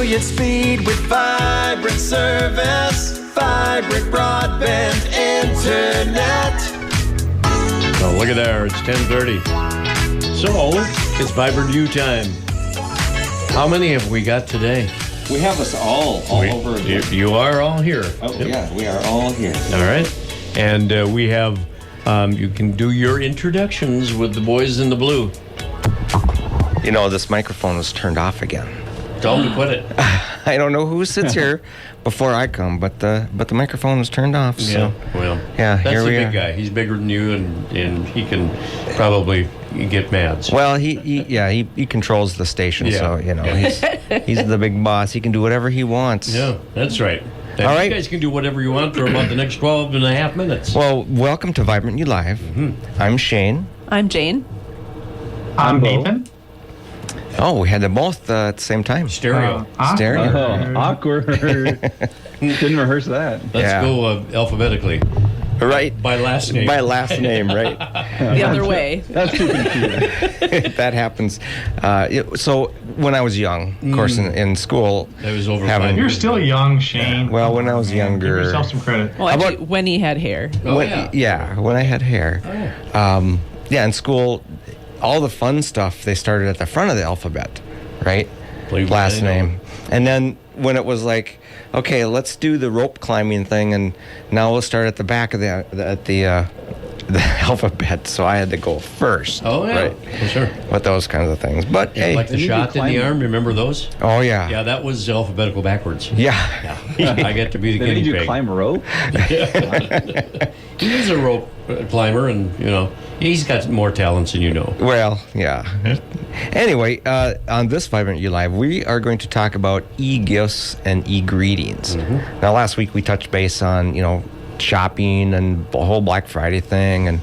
brilliant speed with vibrant service, vibrant broadband internet. Oh, look at there. It's 10:30. So, it's Vibrant U time. How many have we got today? We have us all over again. You are all here. Oh, yep. Yeah, we are all here. All right. And we have, you can do your introductions with the boys in the blue. You know, this microphone was turned off again. Tell them to put it. I don't know who sits here before I come, but the microphone was turned off. So. Yeah, well, yeah, that's here a we big are. guy. He's bigger than you, and he can probably get mad. So. Well, he controls the station, Yeah. so, you know, he's the big boss. He can do whatever he wants. Yeah, that's right. All right. You guys can do whatever you want for about the next 12 and a half minutes. Well, welcome to Vibrant U Live. Mm-hmm. I'm Shane. I'm Jane. I'm Nathan. Oh, we had them both at the same time. Stereo. Stereo. Awkward. Didn't rehearse that. Let's go alphabetically. Right. By last name. By last name, right. The other way. That's too confusing. That happens. So when I was young, of course, in school, That was over having- 5 You're years still ago. young, Shane. Well, when I was Give younger, yourself some credit. Well, How actually, about- when he had hair. Oh, when, yeah. when I had hair, in school, all the fun stuff they started at the front of the alphabet, right? Believe Last me, I know. name, and then when it was like, okay, let's do the rope climbing thing, and now we'll start at the back of the alphabet. So I had to go first. Oh, yeah. Right. For sure. With those kinds of things, but hey, Like the shot in the arm, remember those? oh yeah, Yeah, that was alphabetical backwards. yeah. I got to be the They guinea made you pig. climb a rope? He is a rope climber, and, you know, he's got more talents than you know. Well, yeah. Anyway, on this Vibrant U Live, we are going to talk about eGifts and eGreetings. Now, last week we touched base on, shopping and the whole Black Friday thing and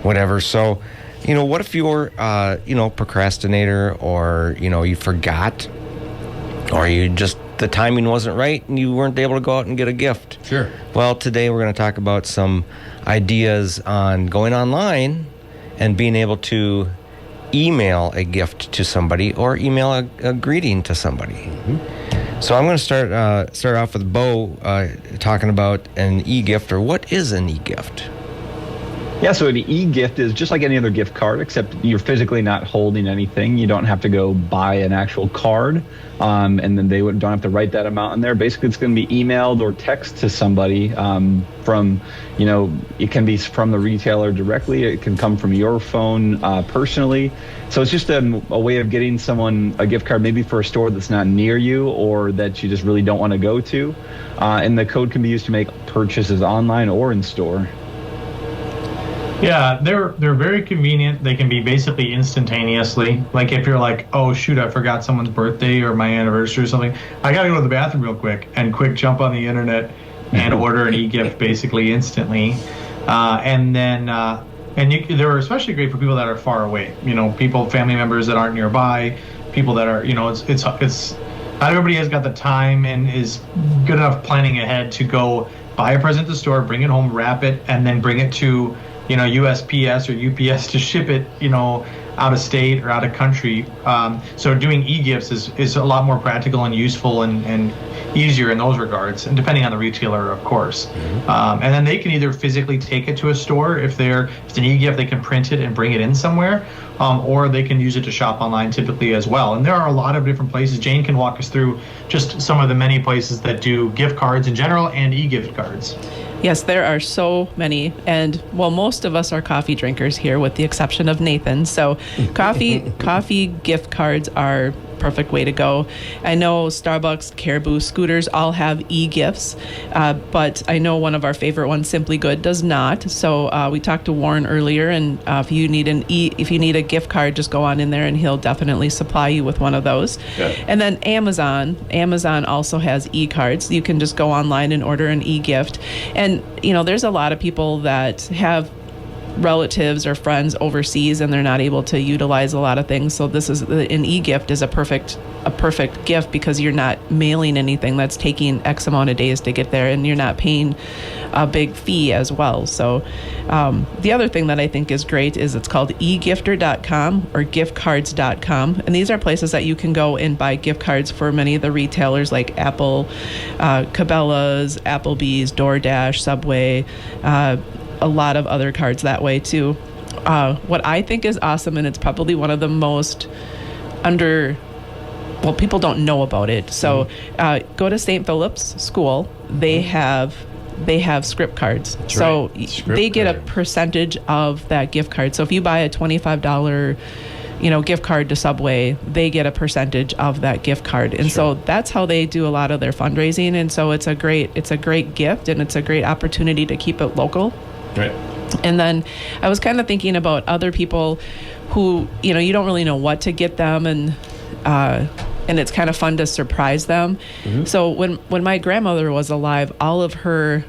whatever. So, what if you're, procrastinator, or, you forgot, or you just, the timing wasn't right and you weren't able to go out and get a gift? Sure. Well, today we're going to talk about some ideas on going online and being able to email a gift to somebody or email a greeting to somebody. So I'm going to start off with Bo talking about an e-gift, or what is an e-gift? Yeah, so an e-gift is just like any other gift card, except you're physically not holding anything. You don't have to go buy an actual card, and then they don't have to write that amount in there. Basically, it's going to be emailed or text to somebody from, it can be from the retailer directly. It can come from your phone personally. So it's just a way of getting someone a gift card, maybe for a store that's not near you or that you just really don't want to go to. And the code can be used to make purchases online or in store. Yeah, they're very convenient. They can be basically instantaneously. Like if you're like, oh shoot, I forgot someone's birthday or my anniversary or something, I gotta go to the bathroom real quick and jump on the internet and order an e-gift basically instantly. They're especially great for people that are far away. People, family members that aren't nearby, people that are, it's not everybody has got the time and is good enough planning ahead to go buy a present at the store, bring it home, wrap it, and then bring it to USPS or UPS to ship it, out of state or out of country. So doing e-gifts is a lot more practical and useful and easier in those regards, and depending on the retailer, of course. And then they can either physically take it to a store. If it's an e-gift, they can print it and bring it in somewhere, or they can use it to shop online typically as well. And there are a lot of different places. Jane can walk us through just some of the many places that do gift cards in general and e-gift cards. Yes, there are so many. And, well, most of us are coffee drinkers here, with the exception of Nathan. So coffee gift cards are perfect way to go. I know Starbucks, Caribou, Scooters all have e-gifts, but I know one of our favorite ones, Simply Good, does not. So we talked to Warren earlier, and if you need a gift card, just go on in there and he'll definitely supply you with one of those. Yeah. And then Amazon also has e-cards. You can just go online and order an e-gift. And there's a lot of people that have relatives or friends overseas and they're not able to utilize a lot of things. So this is an e-gift is a perfect gift because you're not mailing anything that's taking X amount of days to get there, and you're not paying a big fee as well. So the other thing that I think is great is it's called egifter.com or giftcards.com, and these are places that you can go and buy gift cards for many of the retailers like Apple, Cabela's, Applebee's, DoorDash, Subway, a lot of other cards that way too. What I think is awesome, and it's probably one of the most people don't know about it. So go to St. Philip's School. They have script cards. That's so right. They get a percentage of that gift card. So if you buy a $25 gift card to Subway, they get a percentage of that gift card. And so that's how they do a lot of their fundraising. And so it's a great gift, and it's a great opportunity to keep it local. Right. And then I was kind of thinking about other people who, you don't really know what to get them, and it's kind of fun to surprise them. Mm-hmm. So when my grandmother was alive, all of her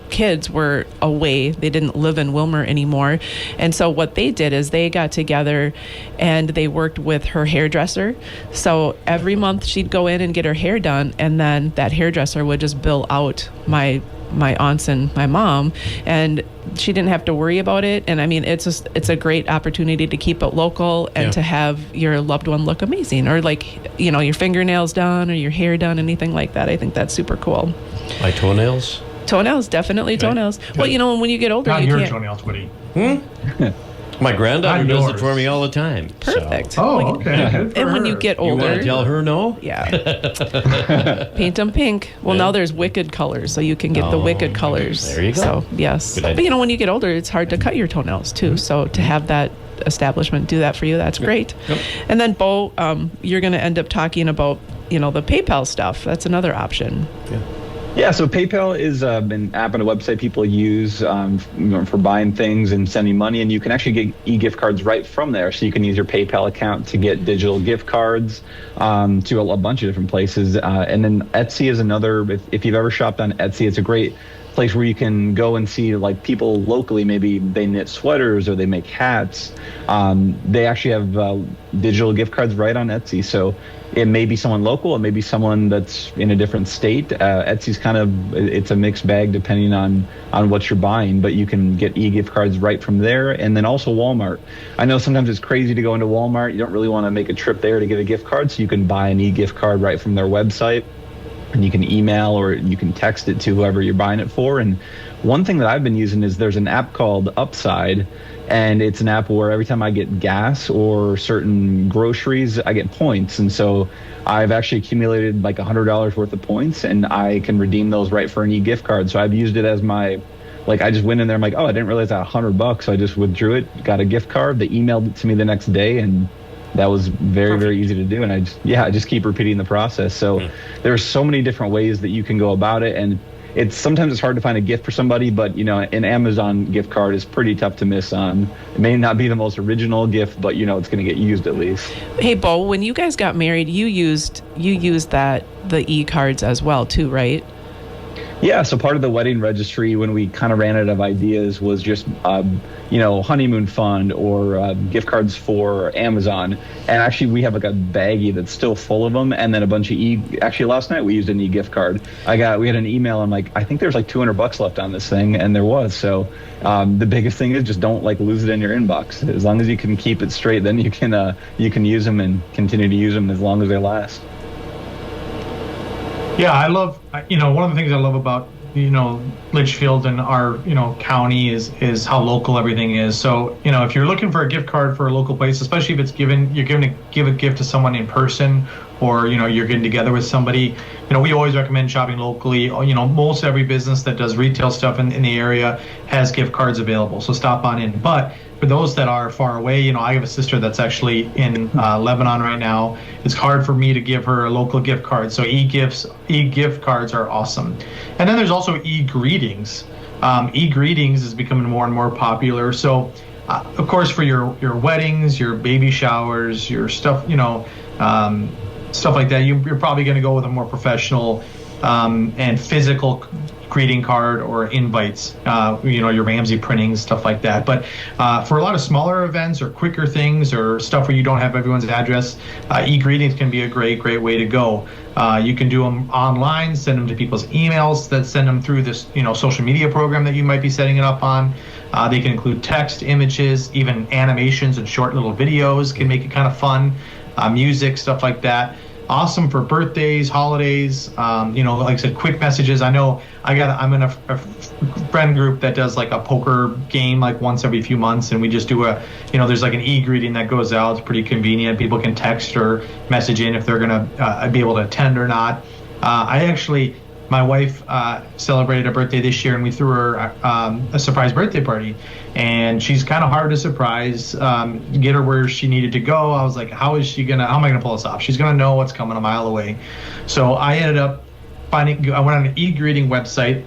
kids were away. They didn't live in Wilmer anymore. And so what they did is they got together and they worked with her hairdresser. So every month she'd go in and get her hair done, and then that hairdresser would just bill out my aunts and my mom, and she didn't have to worry about it. And I mean, it's a great opportunity to keep it local and to have your loved one look amazing, or like, your fingernails done or your hair done, anything like that. I think that's super cool. My toenails? Toenails, definitely toenails. Good. Well, when you get older, Not you your can't. toenails, Woody. My granddaughter Not does it yours. for me all the time. Perfect. So. Oh, okay. Good for And when her. you get You older, want to tell her no? yeah, paint them pink. Well, now there's wicked colors, so you can get the wicked colors. There you go. So yes, Good idea. but when you get older, it's hard to cut your toenails too. So to have that establishment do that for you, that's great. Yep. And then Bo, you're going to end up talking about the PayPal stuff. That's another option. Yeah, so PayPal is an app and a website people use for buying things and sending money, and you can actually get e-gift cards right from there. So you can use your PayPal account to get digital gift cards to a bunch of different places. And then Etsy is another, if you've ever shopped on Etsy, it's a great place where you can go and see like people locally, maybe they knit sweaters or they make hats. They actually have digital gift cards right on Etsy. So it may be someone local, it may be someone that's in a different state. Etsy's it's a mixed bag depending on what you're buying, but you can get e-gift cards right from there. And then also Walmart. I know sometimes it's crazy to go into Walmart. You don't really want to make a trip there to get a gift card, so you can buy an e-gift card right from their website. And you can email or you can text it to whoever you're buying it for. And one thing that I've been using is there's an app called Upside, and it's an app where every time I get gas or certain groceries, I get points. And so I've actually accumulated like $100 worth of points, and I can redeem those right for an e-gift card. So I've used it as I just went in there, I'm like, oh, I didn't realize I had $100. So I just withdrew it, got a gift card. They emailed it to me the next day, and that was very, very easy to do. And I just keep repeating the process. So there's so many different ways that you can go about it. And sometimes it's hard to find a gift for somebody, but an Amazon gift card is pretty tough to miss on. It may not be the most original gift, but it's going to get used at least. Hey, Bo, when you guys got married, you used the e-cards as well too, right? Yeah, so part of the wedding registry, when we kind of ran out of ideas, was just, honeymoon fund or gift cards for Amazon. And actually, we have like a baggie that's still full of them, and then a bunch of actually, last night we used an e-gift card. We had an email, and I think there's like $200 left on this thing, and there was. So the biggest thing is just don't lose it in your inbox. As long as you can keep it straight, then you can use them and continue to use them as long as they last. Yeah, I love, one of the things I love about, Litchfield and our, county is how local everything is. So, if you're looking for a gift card for a local place, especially if you're going to give a gift to someone in person, or, you're getting together with somebody, we always recommend shopping locally. Most every business that does retail stuff in the area has gift cards available. So stop on in. But for those that are far away, I have a sister that's actually in Lebanon right now. It's hard for me to give her a local gift card. So e-gift cards are awesome. And then there's also eGreetings. eGreetings is becoming more and more popular. So, of course, for your weddings, your baby showers, your stuff, stuff like that, you're probably going to go with a more professional and physical greeting card or invites, your Ramsey printings, stuff like that. But for a lot of smaller events or quicker things or stuff where you don't have everyone's address, eGreetings can be a great way to go. You can do them online, send them to people's emails, that send them through this social media program that you might be setting it up on. They can include text, images, even animations and short little videos can make it kind of fun. Music, stuff like that. Awesome for birthdays, holidays, like I said, quick messages. I know I'm in a friend group that does like a poker game like once every few months, and we just do there's like an e-greeting that goes out. It's pretty convenient. People can text or message in if they're going to be able to attend or not. My wife celebrated a birthday this year, and we threw her a surprise birthday party. And she's kind of hard to surprise, get her where she needed to go. I was like, how am I going to pull this off? She's going to know what's coming a mile away. So I ended up I went on an e-greeting website,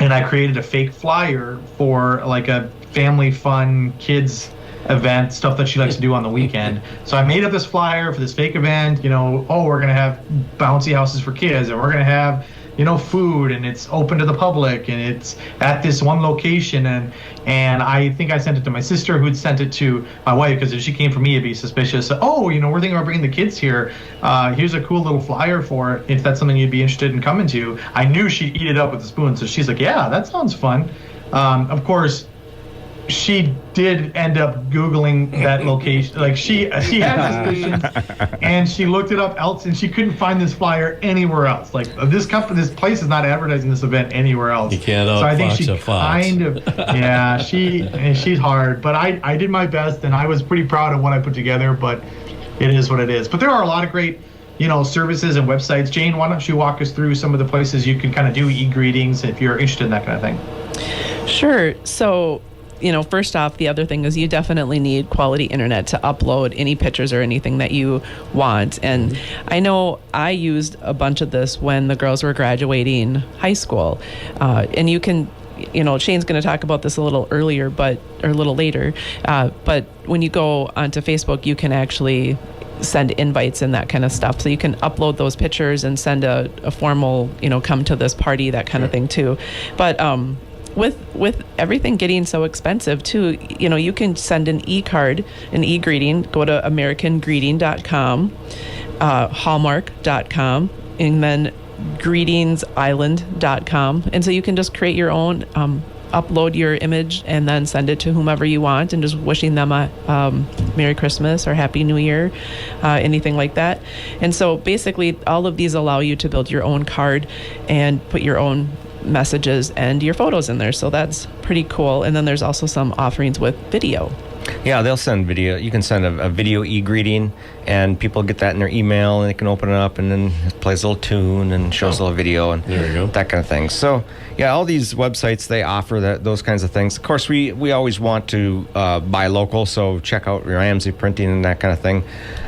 and I created a fake flyer for like a family fun kids event, stuff that she likes to do on the weekend. So I made up this flyer for this fake event, we're going to have bouncy houses for kids, and we're going to have food, and it's open to the public, and it's at this one location, and I think I sent it to my sister, who'd sent it to my wife, because if she came from me, it'd be suspicious. We're thinking about bringing the kids here. Here's a cool little flyer for it, if that's something you'd be interested in coming to. I knew she'd eat it up with a spoon, so she's like, yeah, that sounds fun. Of course, she did end up Googling that location. Like she had suspicions, and she looked it up else, and she couldn't find this flyer anywhere else. Like this place is not advertising this event anywhere else. You can't so I think outfox she a fox. kind of, she's hard, but I did my best, and I was pretty proud of what I put together. But it is what it is. But there are a lot of great services and websites. Jane, why don't you walk us through some of the places you can kind of do e-greetings if you're interested in that kind of thing? Sure. So, first off, the other thing is you definitely need quality internet to upload any pictures or anything that you want. And I know I used a bunch of this when the girls were graduating high school. And you can, Shane's going to talk about this a little later. But when you go onto Facebook, you can actually send invites and that kind of stuff. So you can upload those pictures and send a formal, come to this party, that kind of thing too. But, with everything getting so expensive too, you can send an e-card, an e-greeting, go to americangreeting.com, hallmark.com, and then greetingsisland.com. And so you can just create your own, upload your image and then send it to whomever you want, and just wishing them a Merry Christmas or Happy New Year, anything like that. And so basically all of these allow you to build your own card and put your own messages and your photos in there. So that's pretty cool. And then there's also some offerings with video. Yeah, they'll send video. You can send a video e-greeting, and people get that in their email, and they can open it up, and then it plays a little tune and shows a little video and there you go. That kind of thing. So, yeah, all these websites, they offer those kinds of things. Of course, we always want to buy local, so check out Ramsey Printing and that kind of thing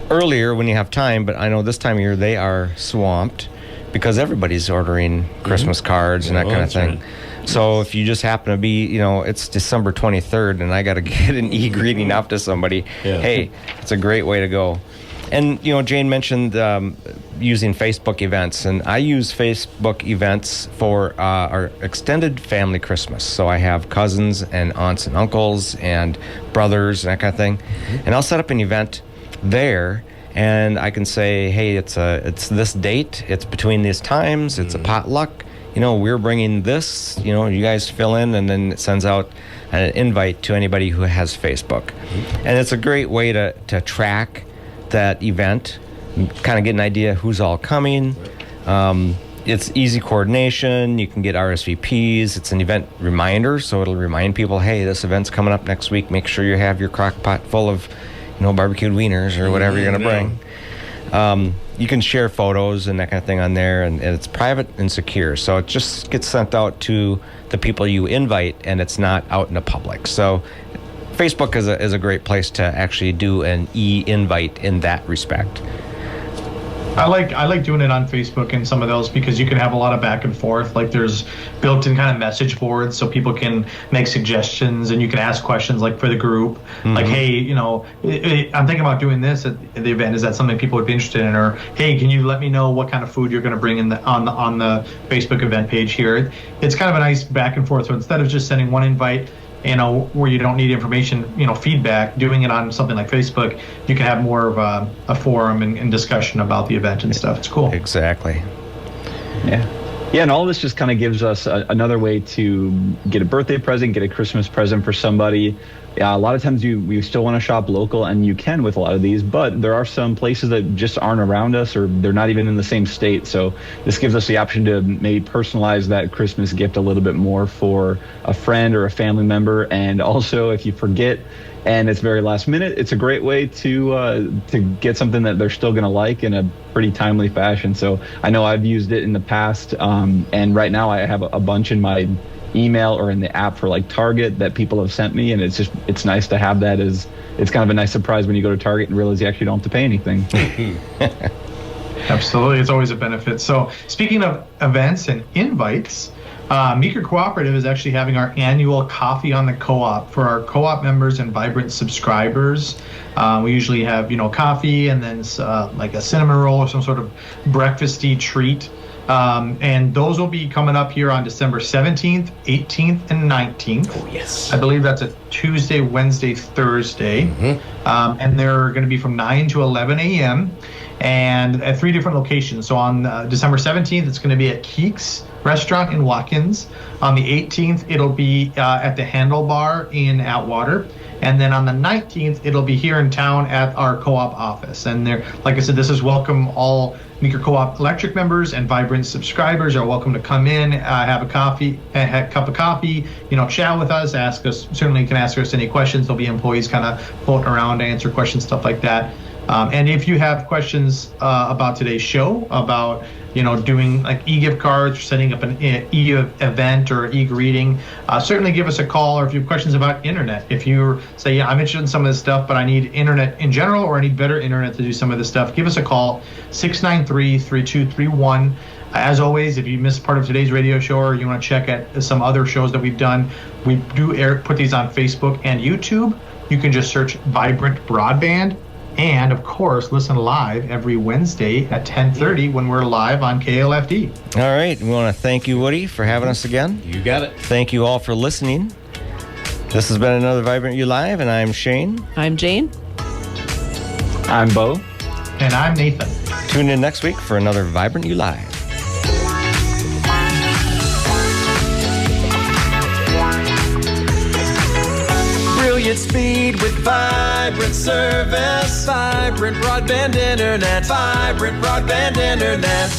earlier when you have time. But I know this time of year they are swamped, because everybody's ordering Christmas cards and that kind of thing. Right. So if you just happen to be, it's December 23rd and I got to get an e-greeting out to somebody, hey, it's a great way to go. And, Jane mentioned using Facebook events, and I use Facebook events for our extended family Christmas. So I have cousins and aunts and uncles and brothers and that kind of thing. And I'll set up an event there, and I can say, hey, it's this date, it's between these times, it's a potluck, we're bringing this, you guys fill in, and then it sends out an invite to anybody who has Facebook. And it's a great way to track that event, kind of get an idea who's all coming. It's easy coordination. You can get RSVPs. It's an event reminder, so it'll remind people, hey, this event's coming up next week. Make sure you have your crock pot full of barbecued wieners or whatever you're going to bring. You can share photos and that kind of thing on there, and it's private and secure. So it just gets sent out to the people you invite, and it's not out in the public. So Facebook is a great place to actually do an e-invite in that respect. I like doing it on Facebook and some of those because you can have a lot of back and forth. Like there's built-in kind of message boards so people can make suggestions and you can ask questions like for the group. Like, hey, you know, I'm thinking about doing this at the event. Is that something people would be interested in? Or hey, can you let me know what kind of food you're going to bring in on the Facebook event page here? It's kind of a nice back and forth. So instead of just sending one invite, you know, where you don't need information, you know, feedback, doing it on something like Facebook, you can have more of a forum and discussion about the event and stuff. It's cool. Exactly. Yeah. Yeah, and all this just kind of gives us another way to get a birthday present, get a Christmas present for somebody. Yeah, a lot of times we still want to shop local, and you can with a lot of these, but there are some places that just aren't around us or they're not even in the same state. So this gives us the option to maybe personalize that Christmas gift a little bit more for a friend or a family member. And also, if you forget and it's very last minute, it's a great way to get something that they're still going to like in a pretty timely fashion. So I know I've used it in the past, and right now I have a bunch in my email or in the app for like Target that people have sent me, and it's nice to have that as it's kind of a nice surprise when you go to Target and realize you actually don't have to pay anything. Absolutely, it's always a benefit. So speaking of events and invites, Meeker Cooperative is actually having our annual Coffee on the Co-op for our co-op members and Vibrant subscribers. We usually have, you know, coffee and then like a cinnamon roll or some sort of breakfasty treat. And those will be coming up here on December 17th, 18th, and 19th. Oh, yes. I believe that's a Tuesday, Wednesday, Thursday. And they're going to be from 9 to 11 a.m. and at 3 different locations. So on December 17th, it's going to be at Keeks Restaurant in Watkins. On the 18th, it'll be at the Handlebar in Atwater. And then on the 19th, it'll be here in town at our co-op office. And there, like I said, this is welcome. All Meeker Co-op Electric members and Vibrant subscribers are welcome to come in, have a cup of coffee, you know, chat with us, ask us. Certainly, you can ask us any questions. There'll be employees kind of floating around to answer questions, stuff like that. And if you have questions about today's show, about, you know, doing like e-gift cards, or setting up an e-event or e-greeting, certainly give us a call. Or if you have questions about internet, if you say, yeah, I'm interested in some of this stuff, but I need internet in general, or I need better internet to do some of this stuff, give us a call, 693-3231. As always, if you missed part of today's radio show or you want to check at some other shows that we've done, we do put these on Facebook and YouTube. You can just search Vibrant Broadband. And, of course, listen live every Wednesday at 10:30 when we're live on KLFD. All right. We want to thank you, Woody, for having us again. You got it. Thank you all for listening. This has been another Vibrant You Live, and I'm Shane. I'm Jane. I'm Bo. And I'm Nathan. Tune in next week for another Vibrant You Live. Brilliant speed with vibrant service. Vibrant broadband internet. Vibrant broadband internet.